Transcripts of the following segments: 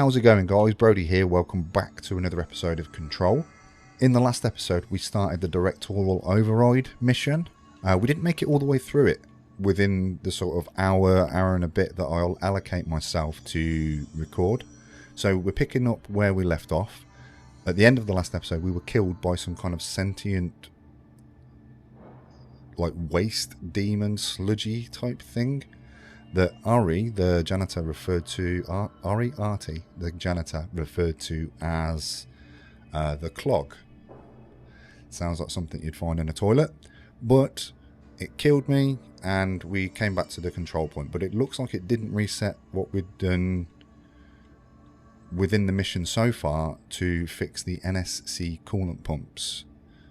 How's it going, guys? Brody here. Welcome back to another episode of Control. In the last episode, we started the directorial override mission. We didn't make it all the way through it within the sort of hour and a bit that I'll allocate myself to record. So we're picking up where we left off. At the end of the last episode, we were killed by some kind of sentient, like, waste demon sludgy type thing that Ari, the janitor, referred to, Artie, the janitor, referred to as the clog. Sounds like something you'd find in a toilet, but it killed me and we came back to the control point. But it looks like it didn't reset what we'd done within the mission so far to fix the NSC coolant pumps.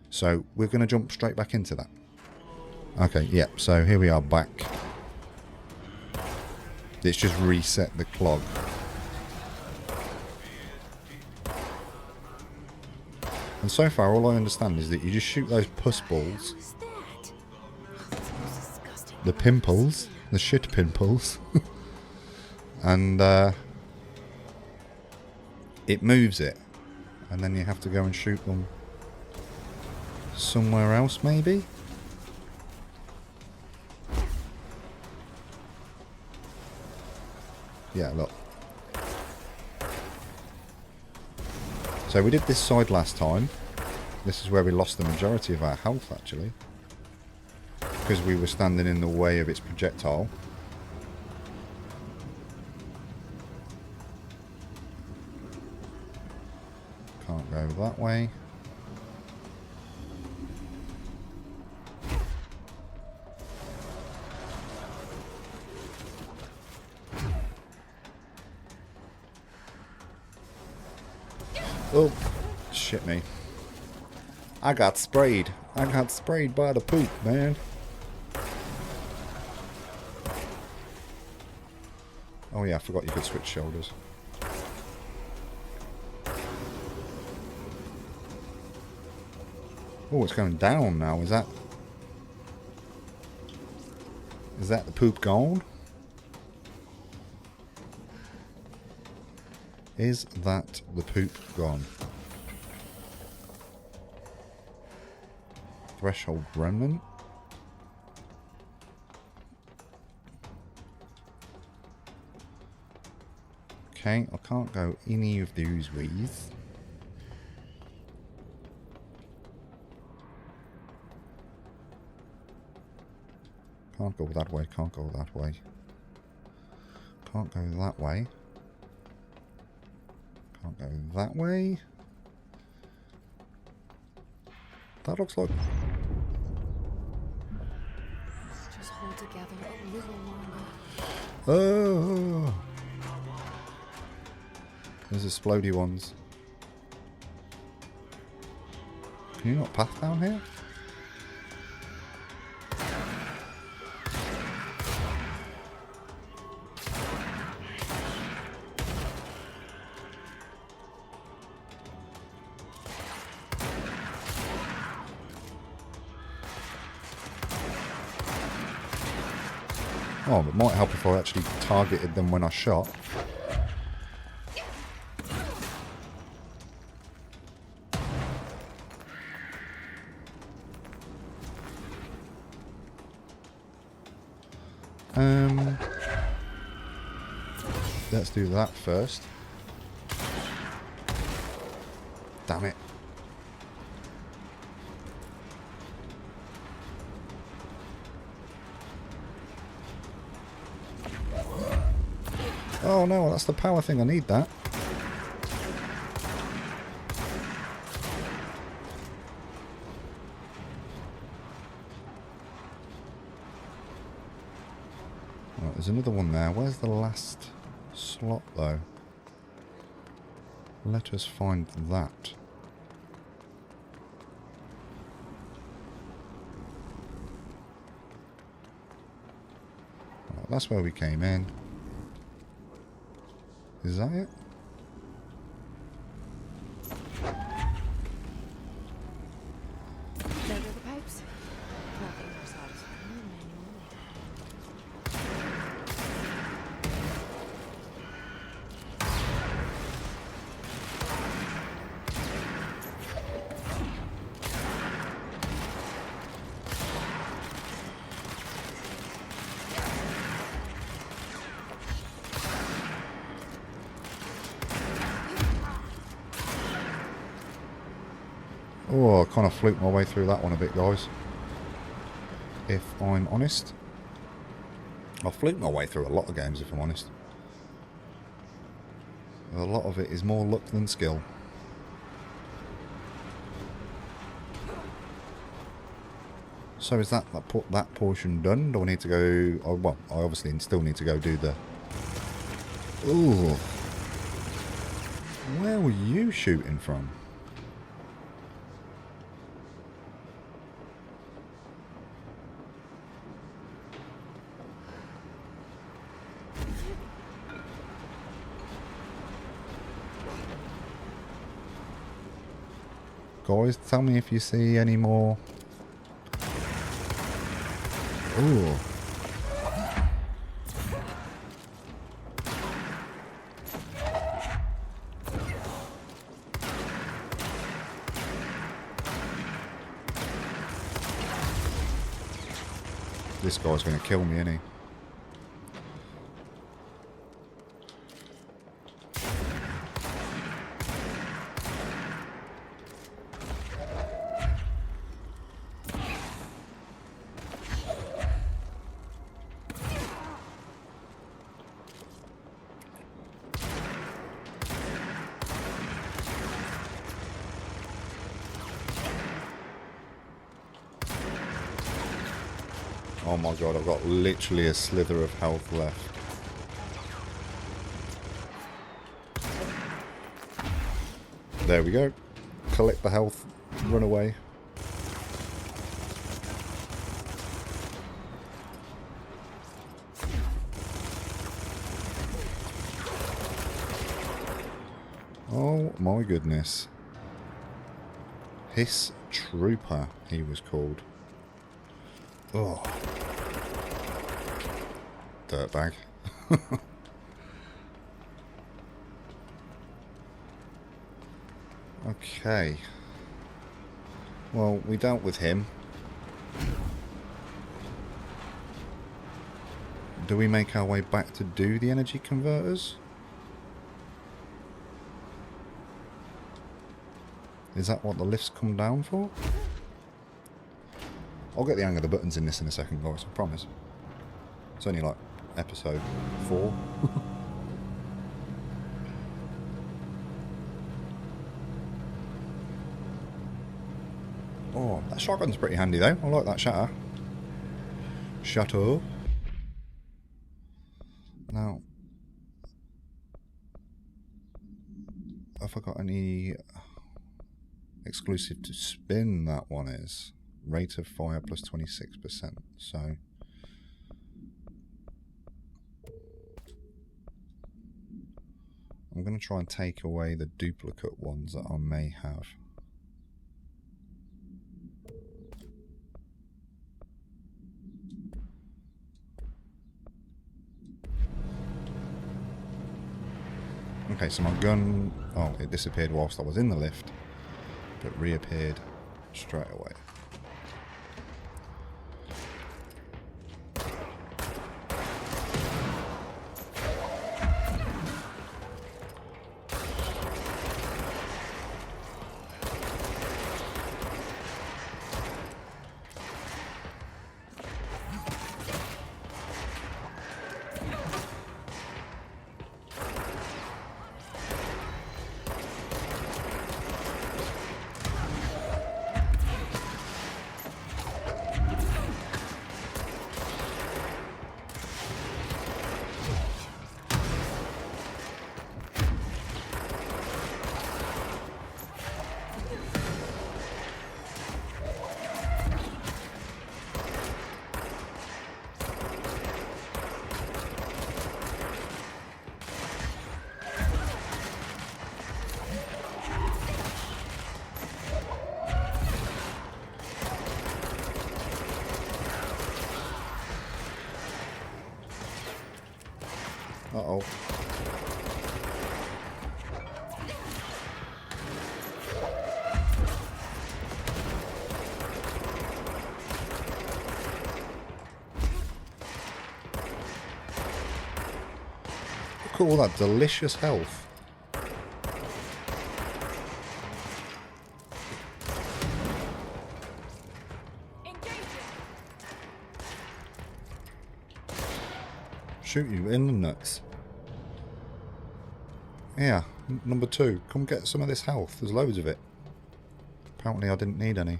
So we're going to jump straight back into that. Okay, yeah, so here we are back. It's just reset the clog. And so far, all I understand is that you just shoot those pus balls. The pimples. The shit pimples. And it moves it. And then you have to go and shoot them somewhere else, maybe? Yeah, look. So we did this side last time. This is where we lost the majority of our health, actually. Because we were standing in the way of its projectile. Can't go that way. Oh, shit me. I got sprayed. I got sprayed by the poop, man. Oh yeah, I forgot you could switch shoulders. Oh, it's going down now. Is that the poop gone? Is that the poop gone? Threshold remnant. Okay, I can't go any of those ways. Can't go that way, can't go that way. Can't go that way. Can't go that way. That looks like... Let's just hold together a little longer. Oh! There's explodey ones. Can you not path down here? Oh, it might help if I actually targeted them when I shot. Let's do that first. Damn it. Oh no, that's the power thing. I need that. Right, there's another one there. Where's the last slot though? Let us find that. Right, that's where we came in. Is that it? There go the pipes. Nothing more satisfying than manual labor. Oh, I kind of fluked my way through that one a bit, guys. If I'm honest. I fluked my way through a lot of games, if I'm honest. A lot of it is more luck than skill. So is that portion done? Do I need to go... Oh, well, I obviously still need to go do the... Ooh. Where were you shooting from? Guys, tell me if you see any more... Ooh. This guy's going to kill me, isn't he? Oh my god, I've got literally a slither of health left. There we go. Collect the health, run away. Oh my goodness. Hiss Trooper, he was called. Oh. Dirtbag. Okay. Well, we dealt with him. Do we make our way back to do the energy converters? Is that what the lifts come down for? I'll get the hang of the buttons in this in a second, guys, I promise. It's only like episode 4. Oh, that shotgun's pretty handy though. I like that shatter. Shatter. Now, have I got any exclusive to spin? That one is rate of fire plus 26%. So I'm going to try and take away the duplicate ones that I may have. Okay, so my gun, oh, it disappeared whilst I was in the lift, but reappeared straight away. Uh-oh. Look at all that delicious health. Shoot you in the nuts. Yeah, number 2. Come get some of this health. There's loads of it. Apparently I didn't need any.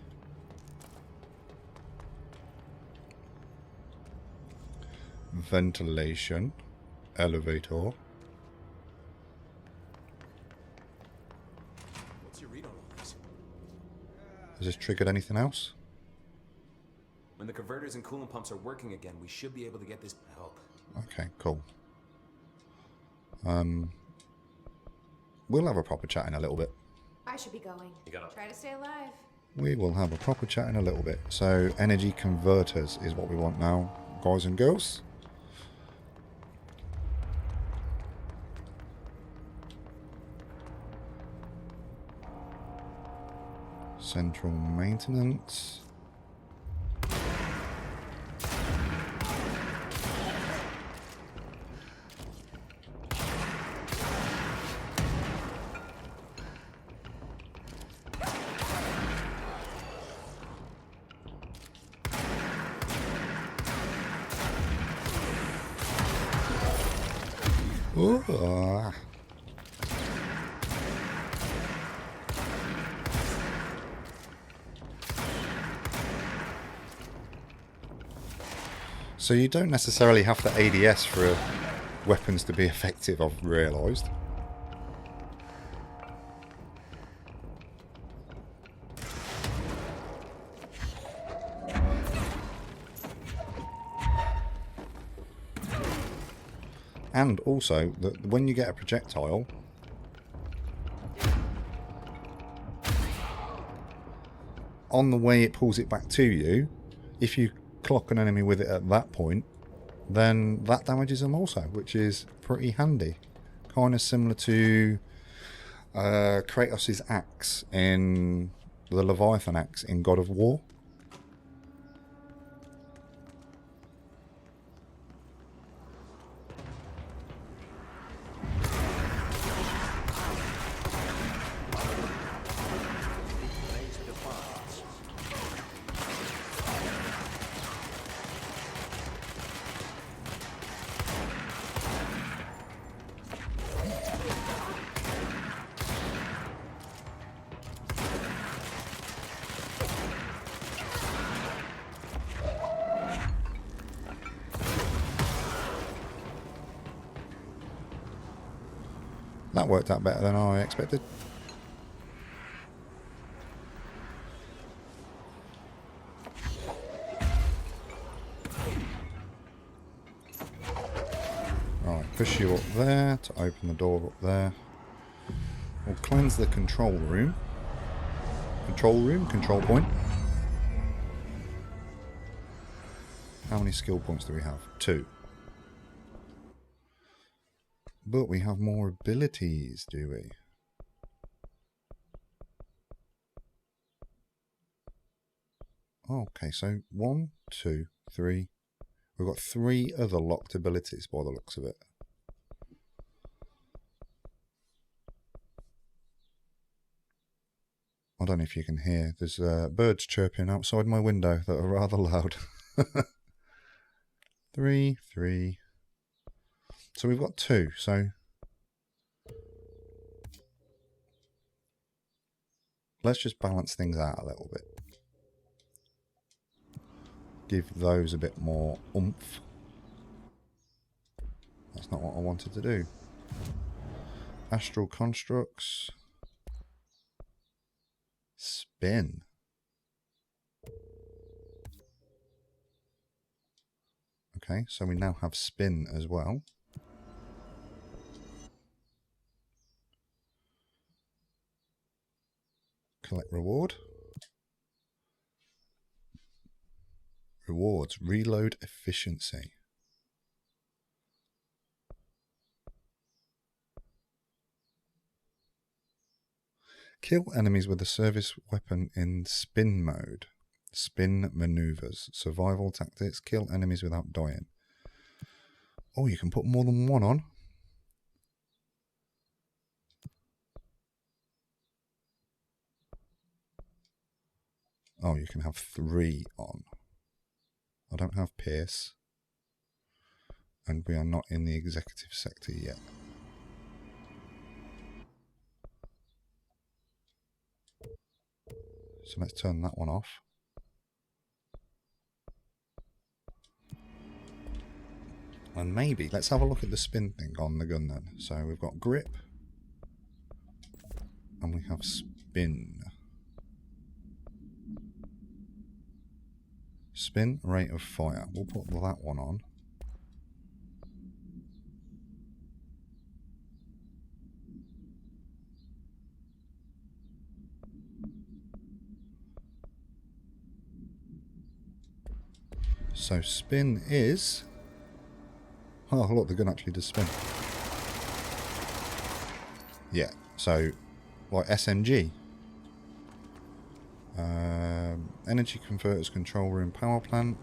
Ventilation. Elevator. What's your read on all this? Has this triggered anything else? When the converters and coolant pumps are working again, we should be able to get this help. Okay, cool. We'll have a proper chat in a little bit. I should be going. You gotta Try to stay alive. We will have a proper chat in a little bit. So, energy converters is what we want now, guys and girls. Central maintenance. Ooh, ah. So you don't necessarily have the ADS for weapons to be effective, I've realised. And also, that when you get a projectile, on the way it pulls it back to you, if you clock an enemy with it at that point, then that damages them also, which is pretty handy. Kind of similar to Kratos' axe in the Leviathan axe in God of War. That worked out better than I expected. Right, push you up there to open the door up there. We'll cleanse the control room. Control point. How many skill points do we have? 2. But we have more abilities, do we? Okay, so 1, 2, 3. We've got 3 other locked abilities by the looks of it. I don't know if you can hear. There's birds chirping outside my window that are rather loud. 3, 3. So we've got 2, so let's just balance things out a little bit. Give those a bit more oomph. That's not what I wanted to do. Astral constructs. Spin. Okay, so we now have spin as well. Collect reward. Rewards. Reload efficiency. Kill enemies with a service weapon in spin mode. Spin maneuvers. Survival tactics. Kill enemies without dying. Oh, you can put more than one on. Oh, you can have 3 on. I don't have Pierce. And we are not in the executive sector yet. So let's turn that one off. And maybe, let's have a look at the spin thing on the gun then. So we've got grip. And we have spin. Spin, rate of fire. We'll put that one on. So spin is... Oh look, the gun actually does spin. Yeah, so like SMG. Energy converters, control room, power plant.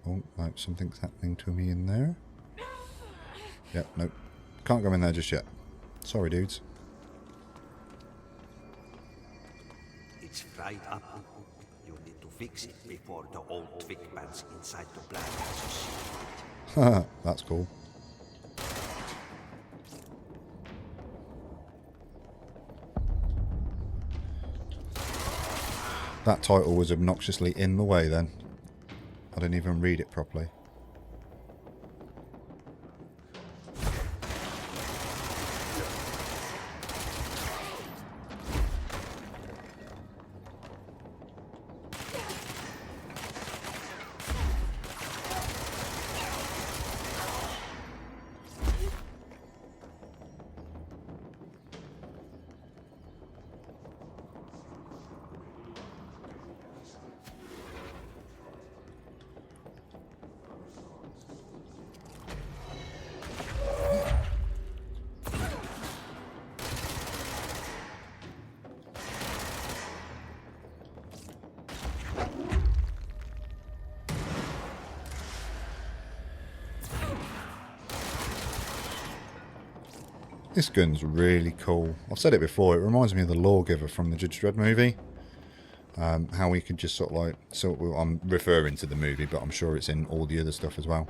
Oh, right, something's happening to me in there. Yep, nope. Can't go in there just yet. Sorry, dudes. It's fried up. You need to fix it before the old twig pants inside the black has That's cool. That title was obnoxiously in the way then. I didn't even read it properly. This gun's really cool. I've said it before, it reminds me of the Lawgiver from the Judge Dredd movie. How we could just sort of like... I'm referring to the movie, but I'm sure it's in all the other stuff as well.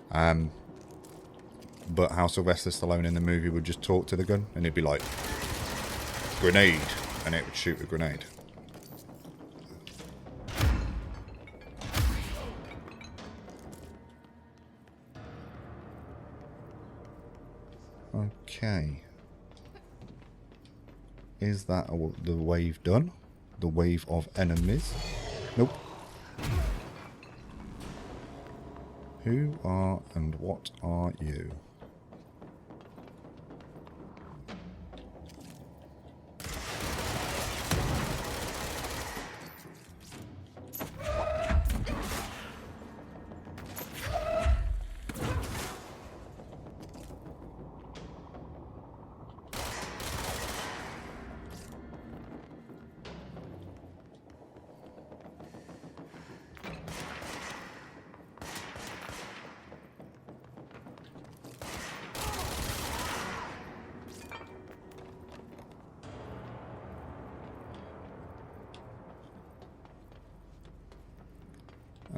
But how Sylvester Stallone in the movie would just talk to the gun, and he'd be like, grenade, and it would shoot a grenade. Okay. Is that the wave done? The wave of enemies? Nope. Who are and what are you?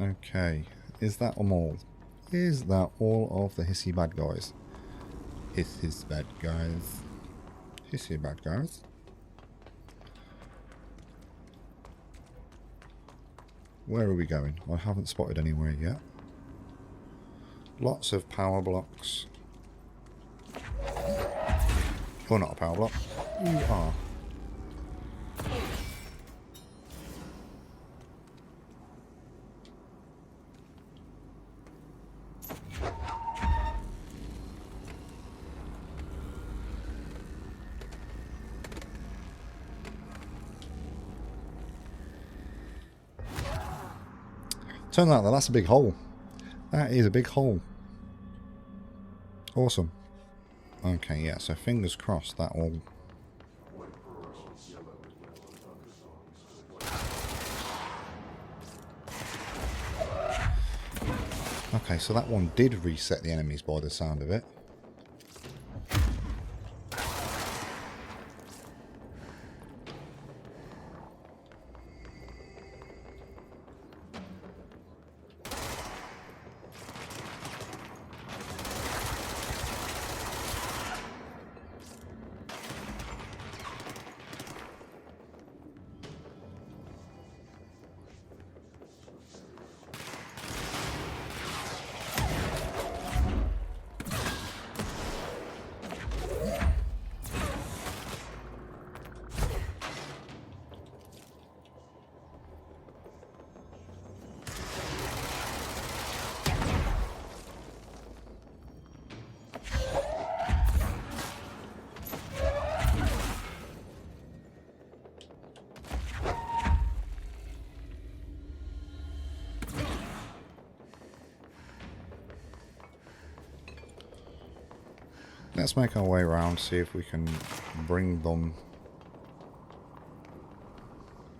Okay, is that all? Is that all of the hissy bad guys? Hissy bad guys. Hissy bad guys. Where are we going? I haven't spotted anywhere yet. Lots of power blocks. You're not a power block. You are. Turns out that's a big hole. That is a big hole. Awesome. Okay, yeah, so fingers crossed that will... Okay, so that one did reset the enemies by the sound of it. Let's make our way around, see if we can bring them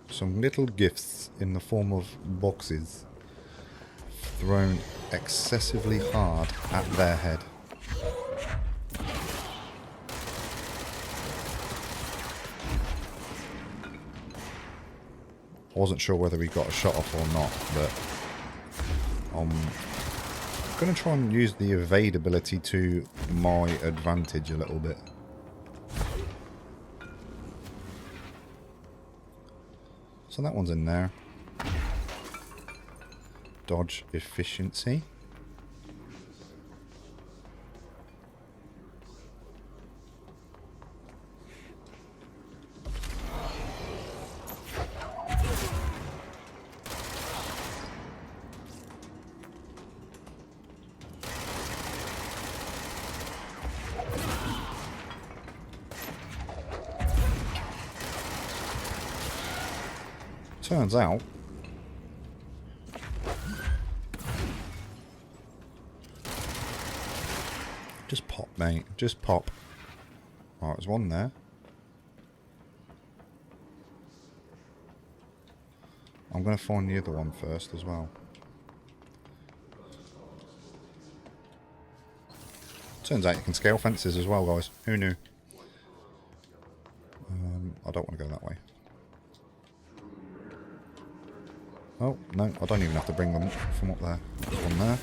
some little gifts in the form of boxes thrown excessively hard at their head. I wasn't sure whether we got a shot off or not, but I'm going to try and use the evade ability to my advantage a little bit. So that one's in there. Dodge efficiency. Turns out just pop, mate. Just pop. Alright, there's one there. I'm going to find the other one first as well. Turns out you can scale fences as well, guys. Who knew? I don't want to go that way. Oh, no, I don't even have to bring them from up there. There's one there.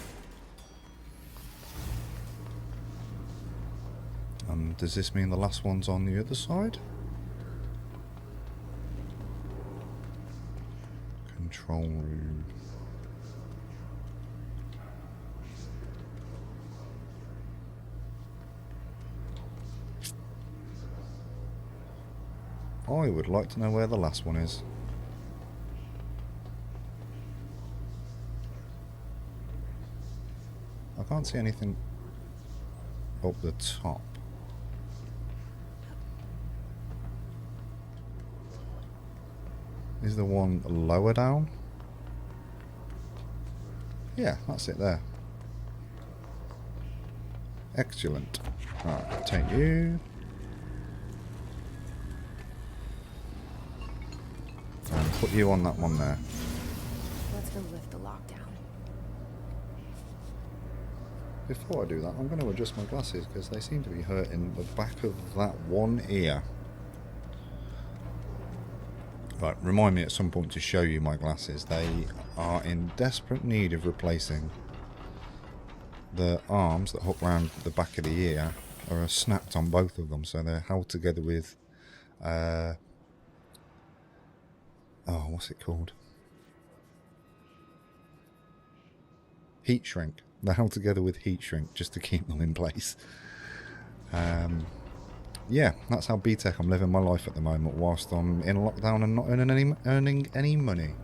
And does this mean the last one's on the other side? Control room. I would like to know where the last one is. I can't see anything up the top. Is there one lower down? Yeah, that's it there. Excellent. Alright, I'll take you. And put you on that one there. Let's go lift the lockdown. Before I do that, I'm going to adjust my glasses because they seem to be hurting the back of that one ear. Right, remind me at some point to show you my glasses. They are in desperate need of replacing. The arms that hook round the back of the ear are snapped on both of them, so they're held together with oh, what's it called? Heat shrink. They're held together with heat shrink just to keep them in place. Yeah, that's how B-Tech I'm living my life at the moment whilst I'm in lockdown and not earning any money.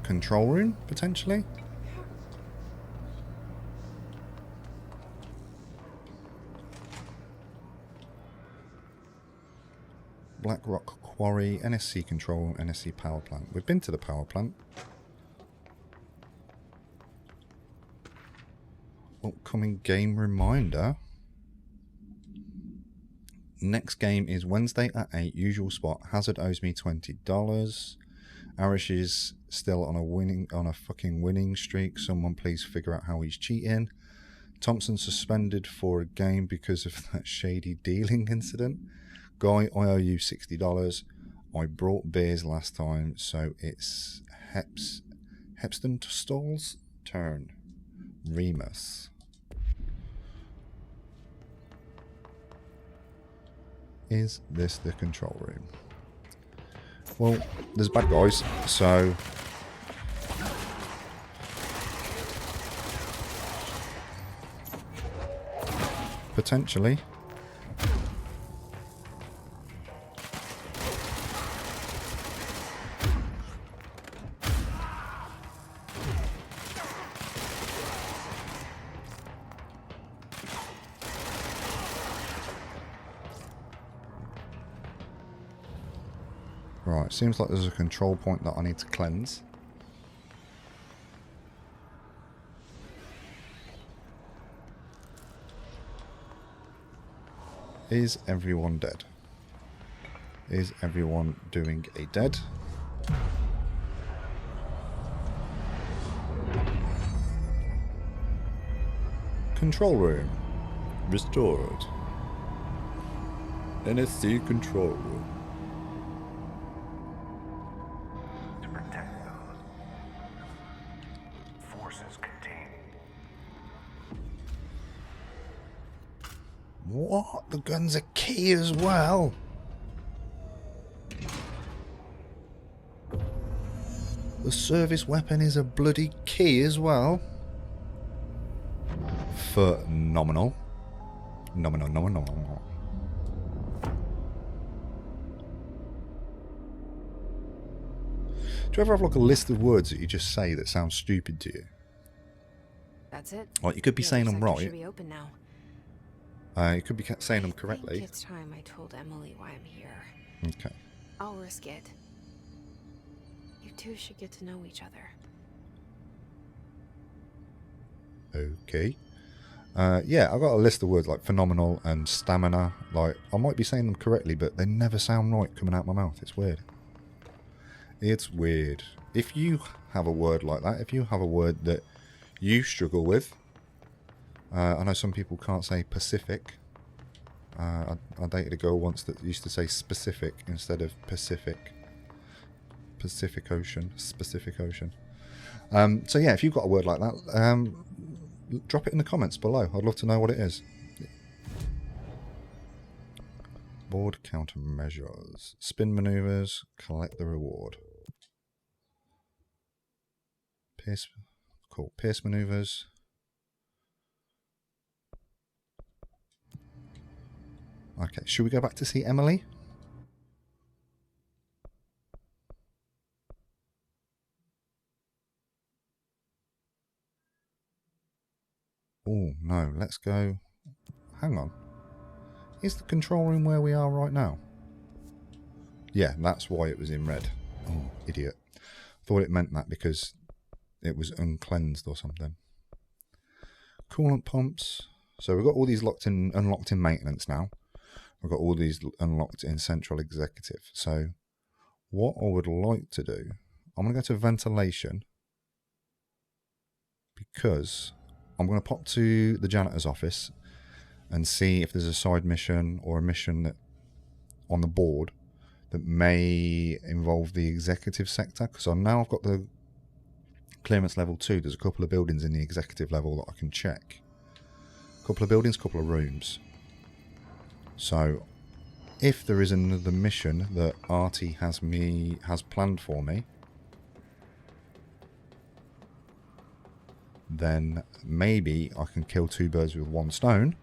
Control room, potentially? Black Rock Quarry, NSC Control, NSC Power Plant. We've been to the power plant. Upcoming game reminder. Next game is Wednesday at 8, usual spot. Hazard owes me $20. Arish is still on a fucking winning streak. Someone please figure out how he's cheating. Thompson suspended for a game because of that shady dealing incident. Guy, I owe you $60. I brought beers last time, so it's Hepstonstall's turn. Remus. Is this the control room? Well, there's bad guys, so potentially. Right, seems like there's a control point that I need to cleanse. Is everyone dead? Is everyone doing a dead? Control room. Restored. NSC control room. To protect those forces contained. What? The gun's a key as well? The service weapon is a bloody key as well? Phenomenal. Phenomenal. Do you ever have like a list of words that you just say that sound stupid to you? That's it. Like you could be The saying other them sector right. should be open now. You could be saying them I correctly. think it's time I told Emily why I'm here. Okay. I'll risk it. You two should get to know each other. Okay. Yeah, I've got a list of words like phenomenal and stamina. Like, I might be saying them correctly, but they never sound right coming out my mouth. It's weird. It's weird. If you have a word like that, if you have a word that you struggle with, I know some people can't say Pacific. I dated a girl once that used to say specific instead of Pacific. Pacific Ocean. Specific Ocean. So yeah, if you've got a word like that, drop it in the comments below. I'd love to know what it is. Board countermeasures. Spin maneuvers. Collect the reward. Pierce. Cool. Pierce maneuvers. Okay, should we go back to see Emily? Oh, no, let's go. Hang on. Is the control room where we are right now? Yeah, that's why it was in red. Oh, idiot. Thought it meant that because it was uncleansed or something. Coolant pumps. So we've got all these unlocked in maintenance now. We've got all these unlocked in central executive. So what I would like to do, I'm going to go to ventilation because I'm going to pop to the janitor's office and see if there's a side mission or a mission that on the board that may involve the executive sector, because now I've got the clearance level 2. There's a couple of buildings in the executive level that I can check. A couple of buildings, couple of rooms. So if there is another mission that Artie has planned for me, then maybe I can kill two birds with one stone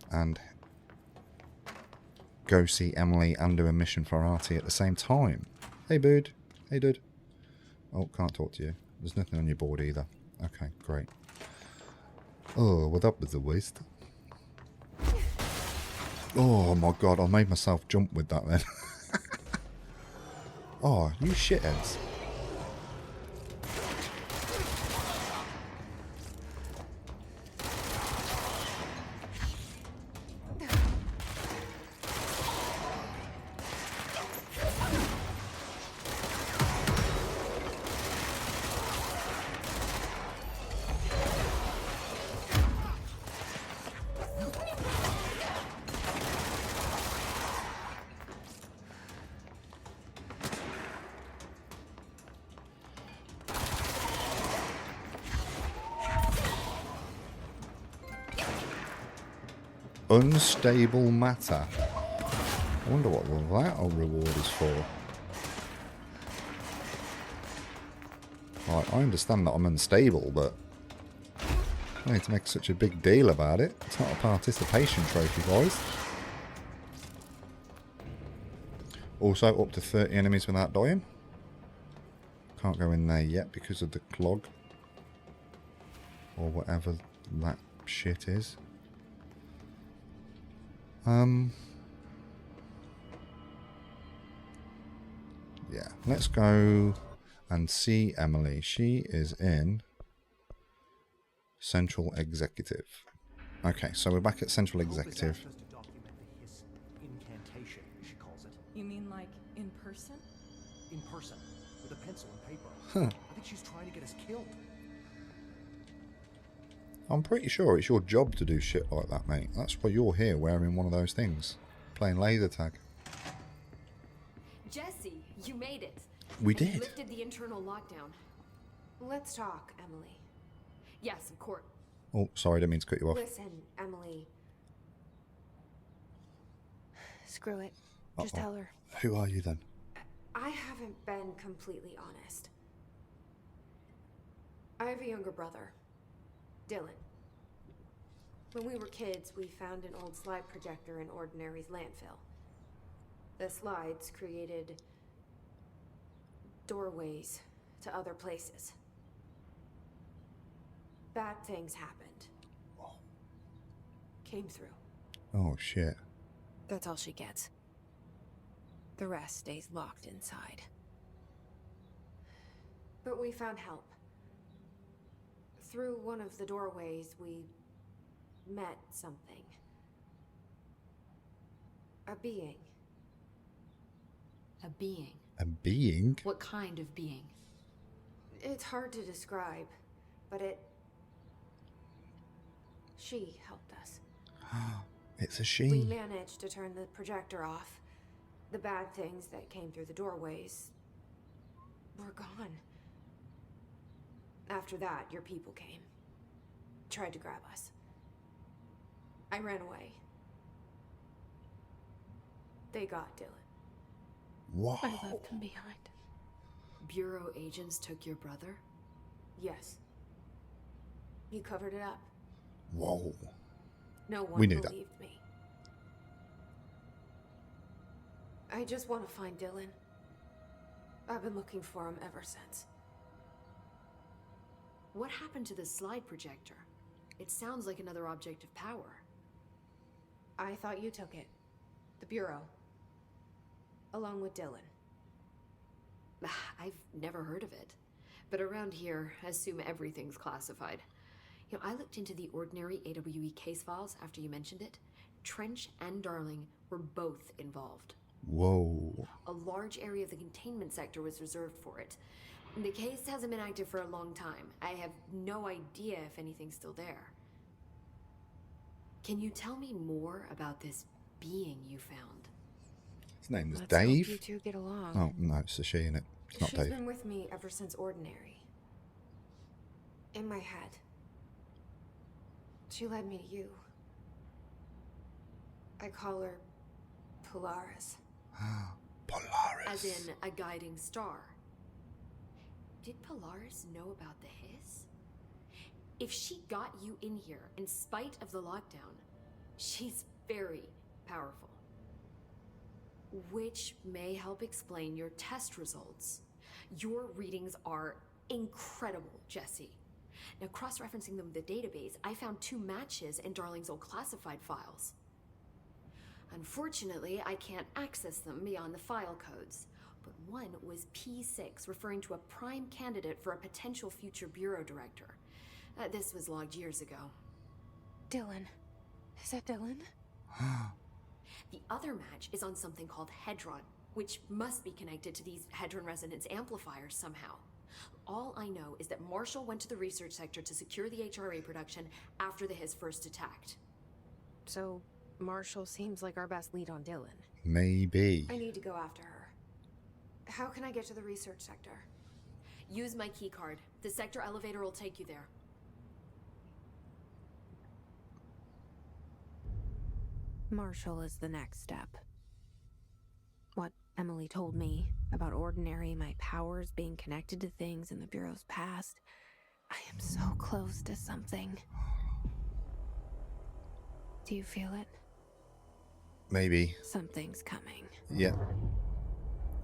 and go see Emily and do a mission for Artie at the same time. Hey, bud. Hey, dude. Oh, can't talk to you. There's nothing on your board either. Okay, great. Oh, well, that was a waste. Oh, my God. I made myself jump with that then. Oh, you shitheads. Unstable matter. I wonder what that reward is for. Right, I understand that I'm unstable, but I need to make such a big deal about it. It's not a participation trophy, guys. Also, up to 30 enemies without dying. Can't go in there yet because of the clog. Or whatever that shit is. Yeah, let's go and see Emily. She is in Central Executive. Okay, so we're back at Central Hope has Executive. asked us to document the hiss incantation, she calls it. You mean like in person? In person, with a pencil and paper. Huh. I think she's trying to get us killed. I'm pretty sure it's your job to do shit like that, mate. That's why you're here wearing one of those things. Playing laser tag. Jesse, you made it. We And you did. lifted the internal lockdown. Let's talk, Emily. Yes, of course. Oh, sorry, I didn't mean to cut you off. Listen, Emily. Screw it. Just Uh-oh. tell her. Who are you then? I haven't been completely honest. I have a younger brother, Dylan. When we were kids, we found an old slide projector in Ordinary's landfill. The slides created doorways to other places. Bad things happened. Came through. Oh, shit. That's all she gets. The rest stays locked inside. But we found help. Through one of the doorways, we met something. A being. A being. A being? What kind of being? It's hard to describe, but she helped us. It's a We she. managed to turn the projector off. The bad things that came through the doorways were gone. After that, your people came. Tried to grab us. I ran away. They got Dylan. Wow. I left him behind. Bureau agents took your brother? Yes. You covered it up. Whoa. No one We knew that. believed me. I just want to find Dylan. I've been looking for him ever since. What happened to the slide projector? It sounds like another object of power. I thought you took it. The Bureau. Along with Dylan. I've never heard of it. But around here, I assume everything's classified. You know, I looked into the Ordinary AWE case files after you mentioned it. Trench and Darling were both involved. Whoa. A large area of the containment sector was reserved for it. The case hasn't been active for a long time. I have no idea if anything's still there. Can you tell me more about this being you found? His name was Let's hope Dave. you two get along. Oh, no, it's a she, innit? It's not She's Dave. been with me ever since Ordinary. In my head. She led me to you. I call her Polaris. Polaris. As in a guiding star. Did Polaris know about the hiss? If she got you in here in spite of the lockdown, she's very powerful. Which may help explain your test results. Your readings are incredible, Jesse. Now, cross-referencing them with the database, I found 2 matches in Darling's old classified files. Unfortunately, I can't access them beyond the file codes, but one was P6, referring to a prime candidate for a potential future bureau director. This was logged years ago. Dylan. Is that Dylan? The other match is on something called Hedron, which must be connected to these Hedron resonance amplifiers somehow. All I know is that Marshall went to the research sector to secure the HRA production after the hiss first attacked. So, Marshall seems like our best lead on Dylan. Maybe. I need to go after her. How can I get to the research sector? Use my key card. The sector elevator will take you there. Marshall is the next step. What Emily told me about Ordinary, my powers being connected to things in the Bureau's past. I am so close to something. Do you feel it? Maybe. Something's coming. Yeah.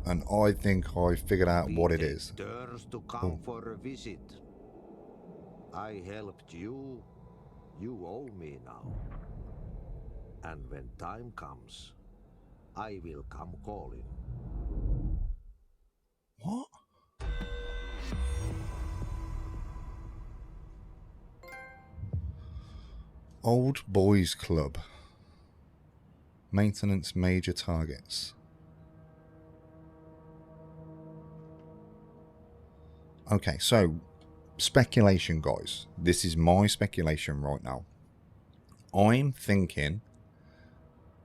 And I think I figured out what it is. Turns to come for a visit. I helped you. You owe me now. And when time comes, I will come calling. What? Old Boys Club. Maintenance major targets. Okay, so speculation, guys. This is my speculation right now. I'm thinking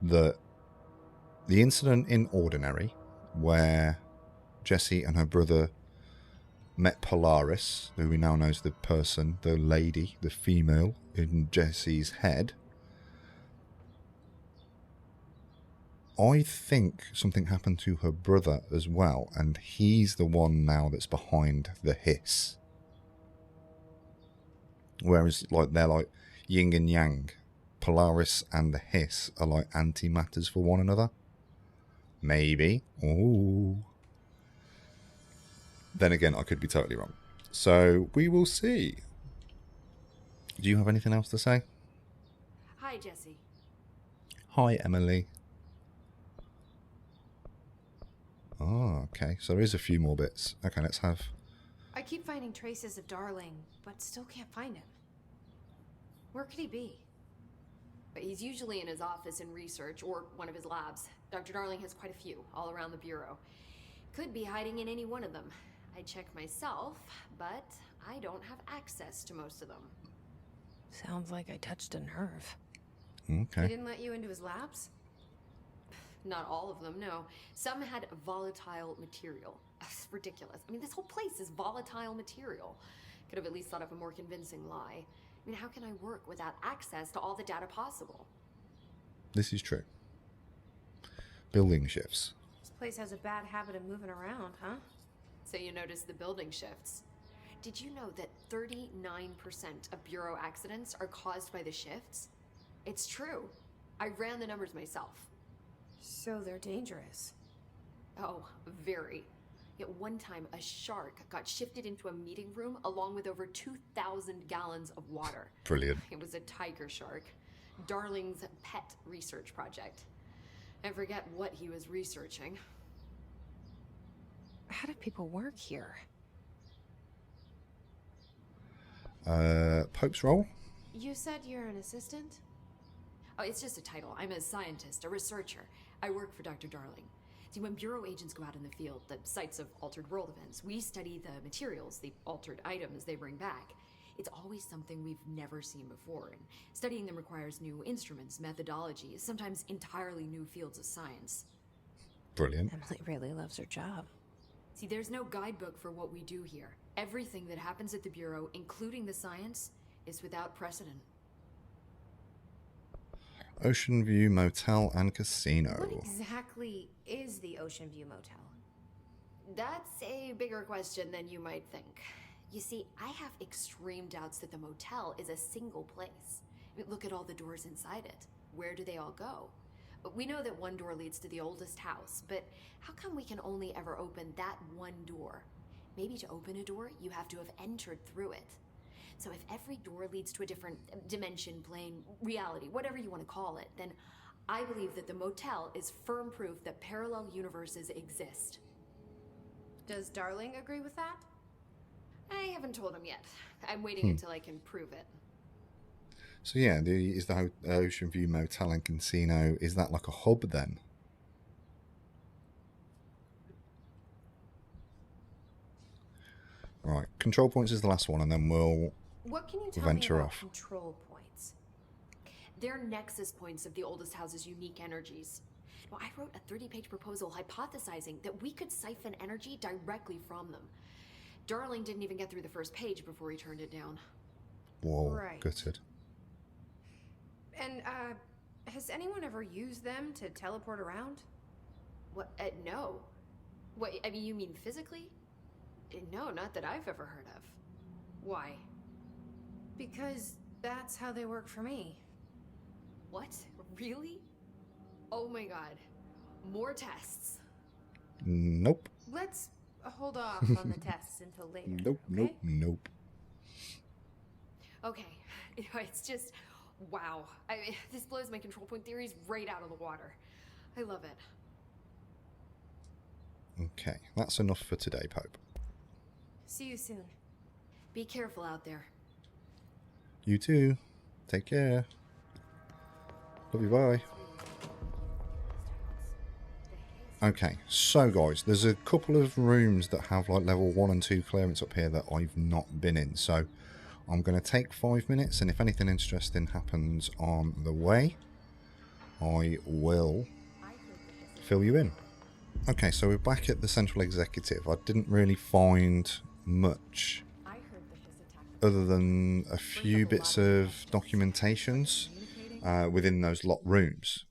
that the incident in Ordinary, where Jessie and her brother met Polaris, who we now know is the person, the lady, the female in Jessie's head, I think something happened to her brother as well, and he's the one now that's behind the hiss. Whereas, like, they're like yin and yang. Polaris and the hiss are like antimatters for one another. Maybe. Ooh. Then again, I could be totally wrong. So, we will see. Do you have anything else to say? Hi, Jessie. Hi, Emily. Oh, okay. So there is a few more bits. Okay, let's have... I keep finding traces of Darling, but still can't find him. Where could he be? But he's usually in his office in research or one of his labs. Dr. Darling has quite a few all around the Bureau. Could be hiding in any one of them. I check myself, but I don't have access to most of them. Sounds like I touched a nerve. Okay. He didn't let you into his labs? Not all of them, no. Some had volatile material. It's ridiculous. I mean, this whole place is volatile material. Could have at least thought of a more convincing lie. I mean, how can I work without access to all the data possible? This is true. Building shifts. This place has a bad habit of moving around, huh? So you notice the building shifts. Did you know that 39% of Bureau accidents are caused by the shifts? It's true. I ran the numbers myself. So they're dangerous. Oh, very. At one time, a shark got shifted into a meeting room along with over 2,000 gallons of water. Brilliant. It was a tiger shark. Darling's pet research project. I forget what he was researching. How do people work here? Pope's role? You said you're an assistant? Oh, it's just a title. I'm a scientist, a researcher. I work for Dr. Darling. See, when Bureau agents go out in the field, the sites of altered world events, we study the materials, the altered items they bring back. It's always something we've never seen before, and studying them requires new instruments, methodologies, sometimes entirely new fields of science. Brilliant. Emily really loves her job. See, there's no guidebook for what we do here. Everything that happens at the Bureau, including the science, is without precedent. Ocean View Motel and Casino. What exactly is the Ocean View Motel? That's a bigger question than you might think. You see, I have extreme doubts that the motel is a single place. I mean, look at all the doors inside it. Where do they all go? We know that one door leads to the oldest house, but how come we can only ever open that one door? Maybe to open a door, you have to have entered through it. So if every door leads to a different dimension, plane, reality, whatever you want to call it, then I believe that the motel is firm proof that parallel universes exist. Does Darling agree with that? I haven't told him yet. I'm waiting until I can prove it. So yeah, is the Ocean View Motel and Casino, is that like a hub then? Right, control points is the last one, and then we'll What can you tell venture me about off. control points? They're nexus points of the oldest house's unique energies. Now, I wrote a 30-page proposal hypothesizing that we could siphon energy directly from them. Darling didn't even get through the first page before he turned it down. Whoa, Right. gutted. And, has anyone ever used them to teleport around? What? No. What, I mean, you mean physically? No, not that I've ever heard of. Why? Because that's how they work for me. What? Really? Oh my god. More tests. Nope. Let's hold off on the tests until later. Nope, okay? nope. Okay. It's just, wow. This blows my control point theories right out of the water. I love it. Okay, that's enough for today, Pope. See you soon. Be careful out there. You too. Take care. Love you, bye. Okay, so guys, there's a couple of rooms that have like level 1 and 2 clearance up here that I've not been in. So I'm going to take 5 minutes, and if anything interesting happens on the way, I will fill you in. Okay, so we're back at the Central Executive. I didn't really find much other than a few bits of documentations within those locked rooms.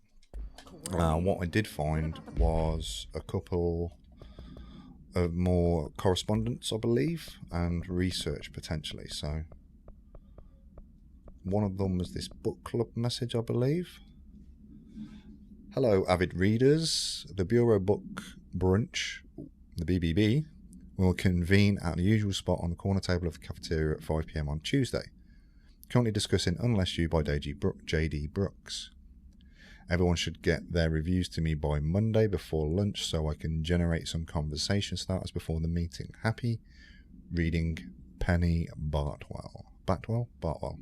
What I did find was a couple of more correspondence, I believe, and research potentially. So one of them was this book club message, I believe. Hello, avid readers. The Bureau Book Brunch, the BBB, will convene at the usual spot on the corner table of the cafeteria at 5 PM on Tuesday. Currently discussing Unless You by J.D. Brooks. Everyone should get their reviews to me by Monday before lunch so I can generate some conversation starters before the meeting. Happy reading, Penny Bartwell. Bartwell.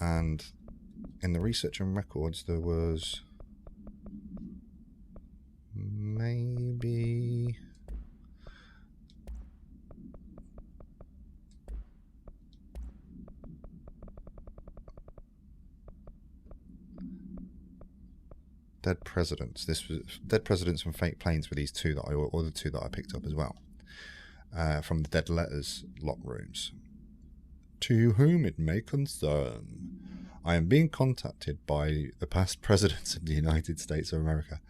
And in the research and records there was maybe dead presidents. This was dead presidents from fake planes for these two that or the two that I picked up as well, from the dead letters lock rooms. To whom it may concern, I am being contacted by the past presidents of the United States of America.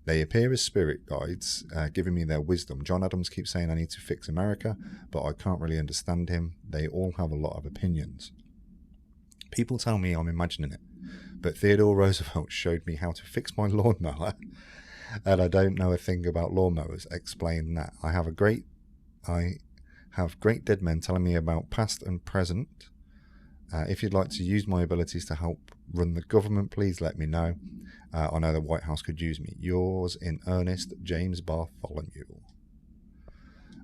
They appear as spirit guides, giving me their wisdom. John Adams keeps saying I need to fix America, but I can't really understand him. They all have a lot of opinions. People tell me I'm imagining it, but Theodore Roosevelt showed me how to fix my lawnmower, and I don't know a thing about lawnmowers. Explain that. I have great dead men telling me about past and present. If you'd like to use my abilities to help run the government, please let me know. I know the White House could use me. Yours in earnest, James Bartholomew.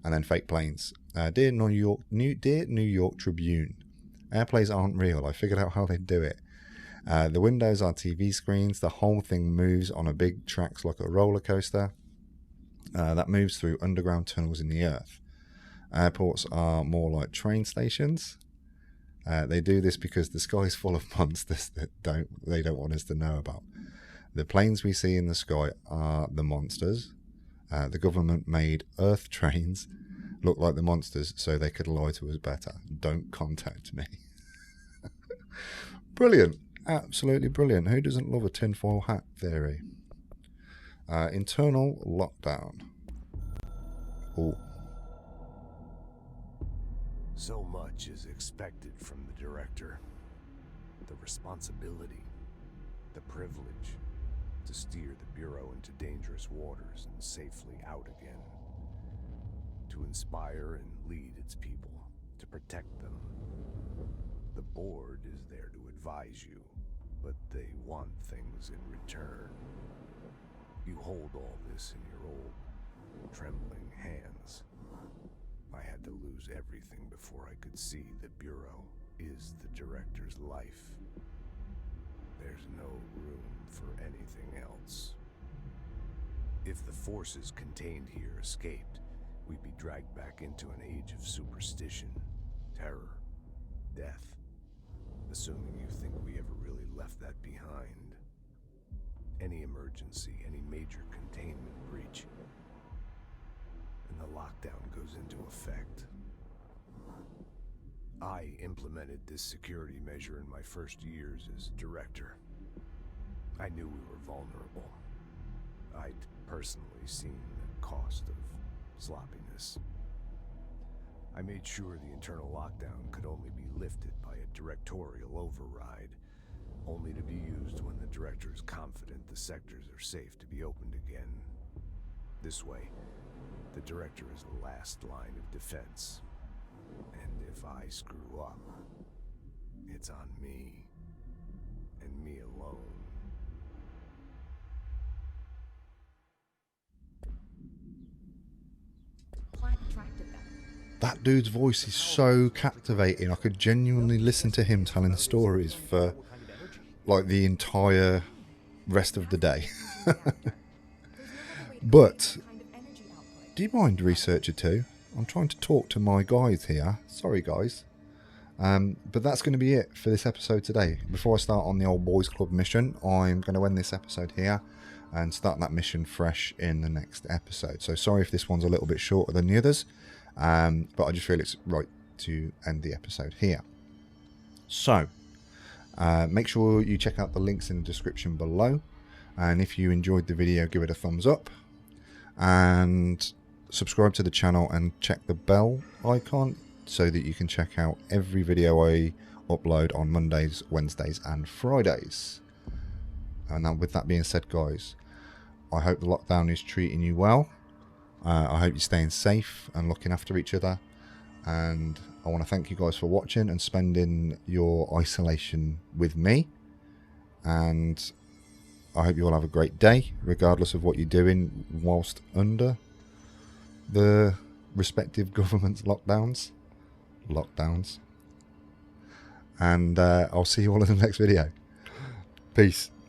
And then fake planes. Dear New York Tribune. Airplanes aren't real. I figured out how they do it. The windows are TV screens. The whole thing moves on a big tracks like a roller coaster that moves through underground tunnels in the earth. Airports are more like train stations. They do this because the sky is full of monsters that they don't want us to know about. The planes we see in the sky are the monsters. The government made Earth trains look like the monsters so they could lie to us better. Don't contact me. Brilliant. Absolutely brilliant. Who doesn't love a tinfoil hat theory? Internal lockdown. Oh. So much is expected from the director. The responsibility, the privilege to steer the Bureau into dangerous waters and safely out again. To inspire and lead its people, to protect them. The board is there to advise you, but they want things in return. You hold all this in your old, trembling hands. I had to lose everything before I could see the Bureau is the director's life. There's no room for anything else. If the forces contained here escaped, we'd be dragged back into an age of superstition, terror, death. Assuming you think we ever really left that behind. Any emergency, any major containment breach, and the lockdown goes into effect. I implemented this security measure in my first years as director. I knew we were vulnerable. I'd personally seen the cost of sloppiness. I made sure the internal lockdown could only be lifted by a directorial override, only to be used when the director is confident the sectors are safe to be opened again. This way, the director is the last line of defense. And if I screw up, it's on me, and me alone. That dude's voice is so captivating. I could genuinely listen to him telling stories for like the entire rest of the day. But do you mind, Researcher 2? I'm trying to talk to my guys here. Sorry, guys. But that's going to be it for this episode today. Before I start on the Old Boys Club mission, I'm going to end this episode here and start that mission fresh in the next episode. So sorry if this one's a little bit shorter than the others, but I just feel it's right to end the episode here. So make sure you check out the links in the description below, and if you enjoyed the video, give it a thumbs up and subscribe to the channel and check the bell icon so that you can check out every video I upload on Mondays, Wednesdays and Fridays. And now, with that being said, guys, I hope the lockdown is treating you well. I hope you're staying safe and looking after each other, and I want to thank you guys for watching and spending your isolation with me, and I hope you all have a great day regardless of what you're doing whilst under the respective government's lockdowns, and I'll see you all in the next video. Peace.